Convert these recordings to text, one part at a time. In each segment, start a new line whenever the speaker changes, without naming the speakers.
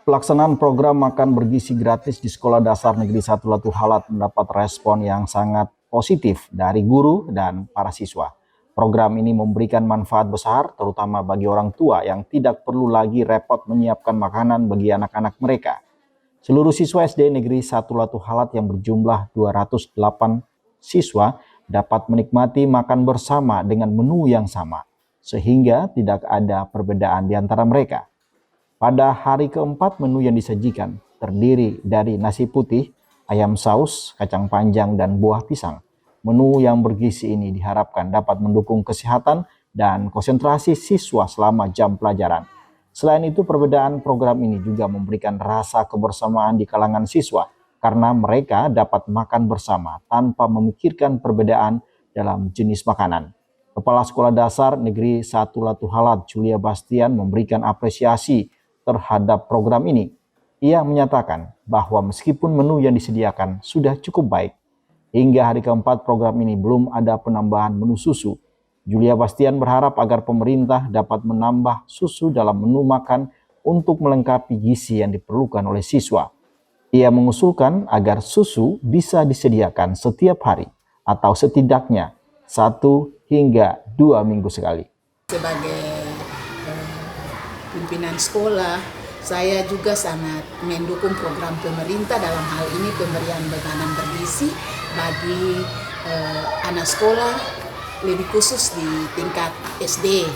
Pelaksanaan program makan bergizi gratis di Sekolah Dasar Negeri 1 Latu Halat mendapat respon yang sangat positif dari guru dan para siswa. Program ini memberikan manfaat besar terutama bagi orang tua yang tidak perlu lagi repot menyiapkan makanan bagi anak-anak mereka. Seluruh siswa SD Negeri 1 Latu Halat yang berjumlah 208 siswa dapat menikmati makan bersama dengan menu yang sama, sehingga tidak ada perbedaan di antara mereka. Pada hari keempat, menu yang disajikan terdiri dari nasi putih, ayam saus, kacang panjang, dan buah pisang. Menu yang bergizi ini diharapkan dapat mendukung kesehatan dan konsentrasi siswa selama jam pelajaran. Selain itu, perbedaan program ini juga memberikan rasa kebersamaan di kalangan siswa karena mereka dapat makan bersama tanpa memikirkan perbedaan dalam jenis makanan. Kepala Sekolah Dasar Negeri 1 Latu Halat, Julia Bastian, memberikan apresiasi terhadap program ini. Ia menyatakan bahwa meskipun menu yang disediakan sudah cukup baik, hingga hari keempat program ini belum ada penambahan menu susu. Julia Bastian berharap agar pemerintah dapat menambah susu dalam menu makan untuk melengkapi gizi yang diperlukan oleh siswa. Ia mengusulkan agar susu bisa disediakan setiap hari atau setidaknya 1 hingga 2 minggu sekali.
Sebagai pimpinan sekolah, saya juga sangat mendukung program pemerintah dalam hal ini pemberian makanan bergizi bagi anak sekolah, lebih khusus di tingkat SD.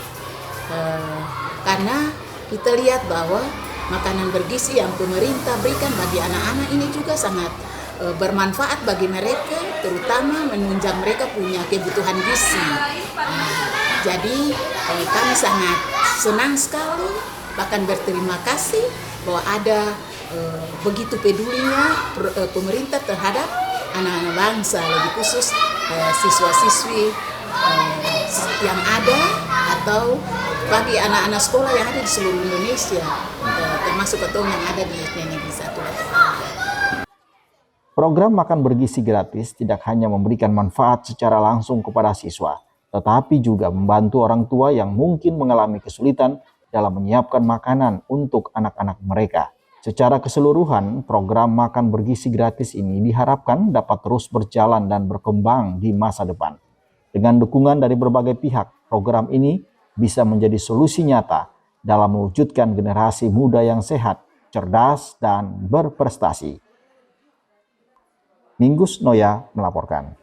Karena kita lihat bahwa makanan bergizi yang pemerintah berikan bagi anak-anak ini juga sangat bermanfaat bagi mereka, terutama menunjang mereka punya kebutuhan gizi. Jadi kami sangat senang sekali, bahkan berterima kasih bahwa ada begitu pedulinya pemerintah terhadap anak-anak bangsa, lebih khusus siswa-siswi yang ada atau bagi anak-anak sekolah yang ada di seluruh Indonesia, termasuk ketua yang ada di Negeri 1 Latu Halat.
Program makan bergizi gratis tidak hanya memberikan manfaat secara langsung kepada siswa, tetapi juga membantu orang tua yang mungkin mengalami kesulitan dalam menyiapkan makanan untuk anak-anak mereka. Secara keseluruhan, program makan bergizi gratis ini diharapkan dapat terus berjalan dan berkembang di masa depan. Dengan dukungan dari berbagai pihak, program ini bisa menjadi solusi nyata dalam mewujudkan generasi muda yang sehat, cerdas, dan berprestasi. Mingus Noya melaporkan.